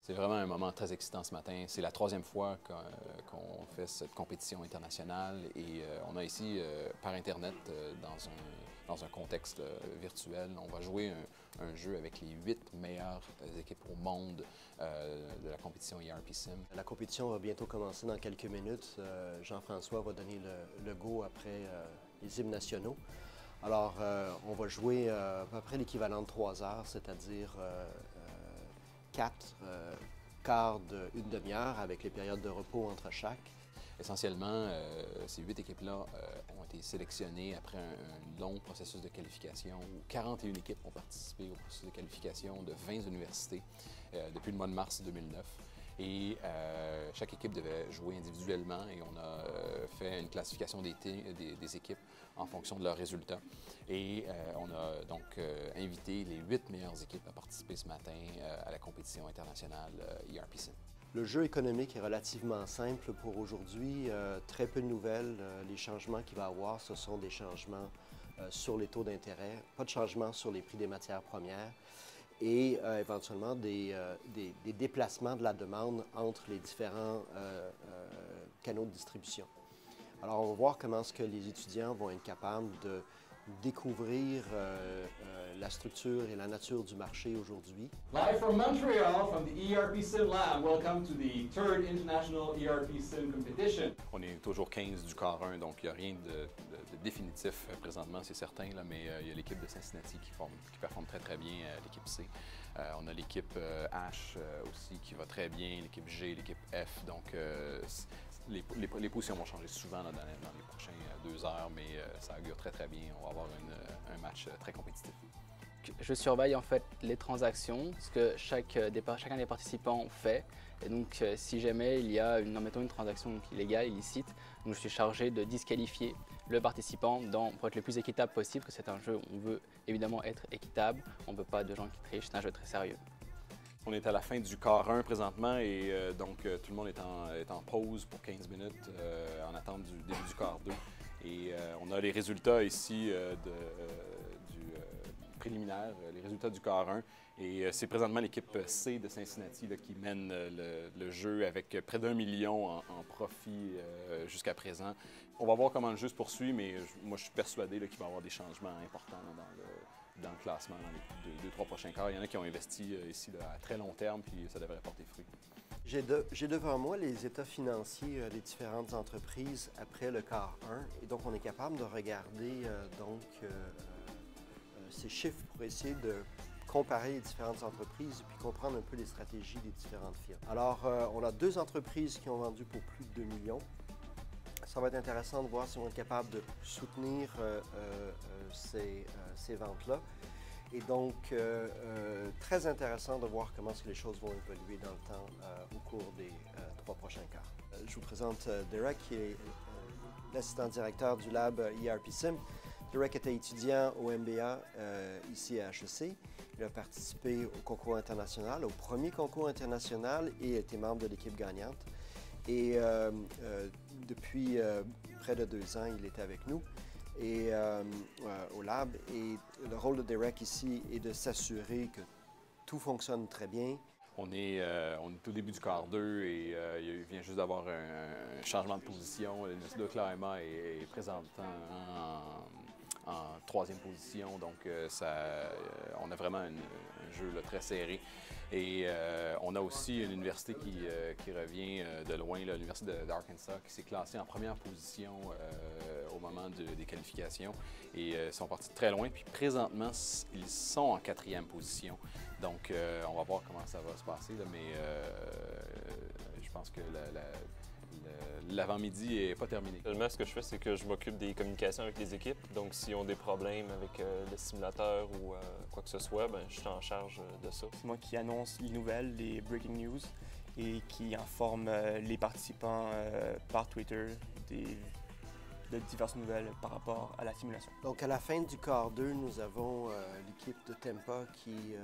C'est vraiment un moment très excitant ce matin. C'est la troisième fois qu'on fait cette compétition internationale et on a ici, par Internet, dans un contexte virtuel, on va jouer un jeu avec les 8 meilleures équipes au monde de la compétition ERP Sim. La compétition va bientôt commencer dans quelques minutes. Jean-François va donner le go après les hymnes nationaux. Alors, on va jouer à peu près l'équivalent de 3 heures, c'est-à-dire 4 quarts d'une demi-heure avec les périodes de repos entre chaque. Essentiellement, ces 8 équipes-là ont été sélectionnées après un long processus de qualification où 41 équipes ont participé au processus de qualification de 20 universités depuis le mois de mars 2009. Et chaque équipe devait jouer individuellement et on a fait une classification des équipes en fonction de leurs résultats. Et on a donc invité les 8 meilleures équipes à participer ce matin à la compétition internationale ERP Sim. Le jeu économique est relativement simple pour aujourd'hui. Très peu de nouvelles. Les changements qu'il va y avoir, ce sont des changements sur les taux d'intérêt, pas de changements sur les prix des matières premières et éventuellement des déplacements de la demande entre les différents canaux de distribution. Alors, on va voir comment est-ce que les étudiants vont être capables de découvrir la structure et la nature du marché aujourd'hui. Live from Montreal, from the ERP Sim Lab, welcome to the 3rd International ERP Sim Competition. On est toujours 15 du quart 1, donc il n'y a rien de définitif présentement, c'est certain, là, mais il y a l'équipe de Cincinnati qui performe très bien, l'équipe C. On a l'équipe H aussi qui va très bien, l'équipe G, l'équipe F, donc les positions vont changer souvent là, dans les prochaines 2 heures, mais ça augure très bien. On va avoir un match très compétitif. Je surveille en fait les transactions, ce que chacun des participants fait. Et donc si jamais il y a une transaction illégale, illicite, donc je suis chargé de disqualifier le participant pour être le plus équitable possible, parce que c'est un jeu où on veut évidemment être équitable, on ne veut pas de gens qui trichent, c'est un jeu très sérieux. On est à la fin du quart 1 présentement et donc tout le monde est en pause pour 15 minutes en attente du début du quart 2. Et on a les résultats ici du préliminaire, les résultats du quart 1. Et c'est présentement l'équipe C de Cincinnati là, qui mène le jeu avec près d'1 million en profit jusqu'à présent. On va voir comment le jeu se poursuit, mais moi je suis persuadé qu'il va y avoir des changements importants dans le classement dans les 2-3 prochains quarts. Il y en a qui ont investi ici là, à très long terme, puis ça devrait porter fruit. J'ai devant moi les états financiers des différentes entreprises après le quart 1 et donc on est capable de regarder ces chiffres pour essayer de comparer les différentes entreprises et puis comprendre un peu les stratégies des différentes firmes. Alors, on a 2 entreprises qui ont vendu pour plus de 2 millions. Ça va être intéressant de voir si on va être capable de soutenir ces ventes-là. Et donc, très intéressant de voir comment est-ce que les choses vont évoluer dans le temps au cours des 3 prochains quarts. Je vous présente Derek, qui est l'assistant directeur du lab ERP Sim. Derek était étudiant au MBA ici à HEC. Il a participé au concours international, au premier concours international et était membre de l'équipe gagnante. Et depuis près de 2 ans, il était avec nous et, au lab. Et le rôle de Derek ici est de s'assurer que tout fonctionne très bien. On est au début du quart 2 et il vient juste d'avoir un changement de position. L'Université d'Oklahoma est présentement en 3e position, donc on a vraiment un jeu là, très serré. Et on a aussi une université qui revient de loin, l'Université d'Arkansas, qui s'est classée en première position au moment des qualifications. Et ils sont partis de très loin, puis présentement, ils sont en 4e position. Donc on va voir comment ça va se passer, là, mais je pense que l'avant-midi n'est pas terminé. Seulement, ce que je fais, c'est que je m'occupe des communications avec les équipes. Donc, s'ils ont des problèmes avec le simulateur ou quoi que ce soit, ben, je suis en charge de ça. C'est moi qui annonce les nouvelles, les breaking news, et qui informe les participants par Twitter de diverses nouvelles par rapport à la simulation. Donc, à la fin du quart 2, nous avons l'équipe de Tampa qui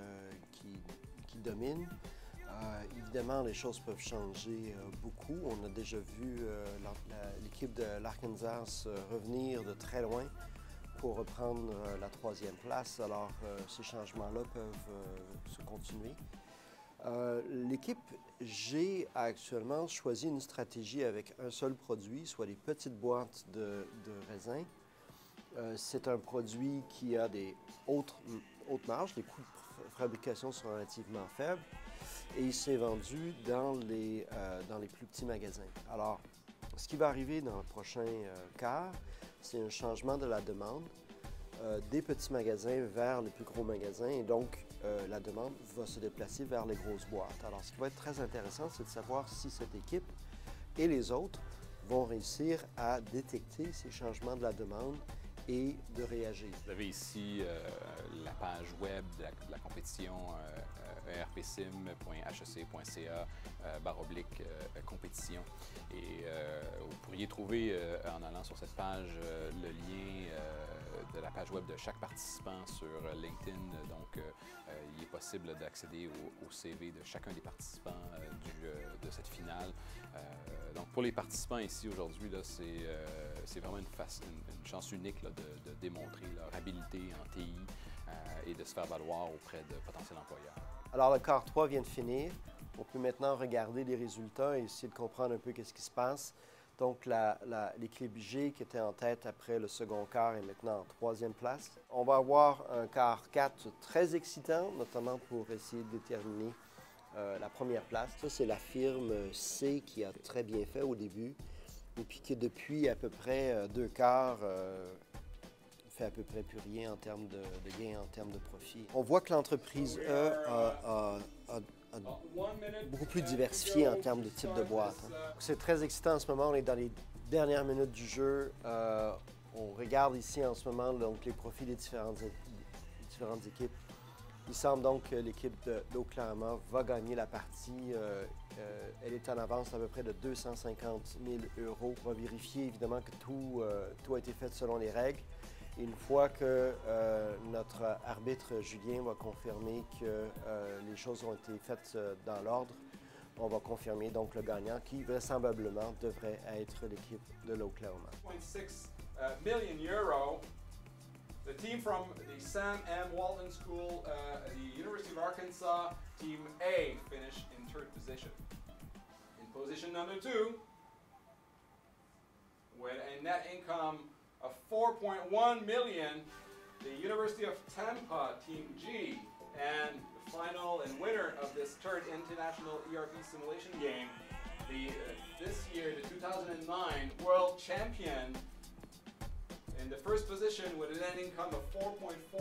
domine. Évidemment, les choses peuvent changer beaucoup. On a déjà vu l'équipe de l'Arkansas revenir de très loin pour reprendre la 3e place. Alors, ces changements-là peuvent se continuer. L'équipe G a actuellement choisi une stratégie avec un seul produit, soit des petites boîtes de raisin. C'est un produit qui a des hautes marges, les coûts de fabrication sont relativement faibles et il s'est vendu dans les plus petits magasins. Alors, ce qui va arriver dans le prochain quart, c'est un changement de la demande des petits magasins vers les plus gros magasins et donc la demande va se déplacer vers les grosses boîtes. Alors, ce qui va être très intéressant, c'est de savoir si cette équipe et les autres vont réussir à détecter ces changements de la demande et de réagir. Vous avez ici la page web de la compétition erpsim.hec.ca/compétition. Et vous pourriez trouver en allant sur cette page le lien de la page web de chaque participant sur LinkedIn. Donc, il est possible d'accéder au CV de chacun des participants de cette finale. Donc, pour les participants ici aujourd'hui, c'est vraiment une chance unique là, de démontrer leur habileté en TI et de se faire valoir auprès de potentiels employeurs. Alors, le quart 3 vient de finir. On peut maintenant regarder les résultats et essayer de comprendre un peu qu'est-ce qui se passe. Donc, l'équipe G qui était en tête après le second quart est maintenant en troisième place. On va avoir un quart 4 très excitant, notamment pour essayer de déterminer la première place. Ça, c'est la firme C qui a très bien fait au début et puis qui, depuis à peu près 2 quarts, fait à peu près plus rien en termes de gains, en termes de profit. On voit que l'entreprise E a beaucoup plus diversifié en termes de type de boîte. C'est très excitant en ce moment. On est dans les dernières minutes du jeu. On regarde ici en ce moment donc, les profits des différentes équipes. Il semble donc que l'équipe d'Oklahoma va gagner la partie. Elle est en avance à peu près de 250 000 €. On va vérifier évidemment que tout a été fait selon les règles. Et une fois que notre arbitre Julien va confirmer que les choses ont été faites dans l'ordre, on va confirmer donc le gagnant qui vraisemblablement devrait être l'équipe de l'Oklahoma. 6 million euro. The team from the Sam M. Walton School, the University of Arkansas, Team A, finished in third position. In position number 2, with a net income of $4.1 million, the University of Tampa, Team G, and the final and winner of this third international ERP simulation game, this year, the 2009 world champion, in the first position with a net income of $4.4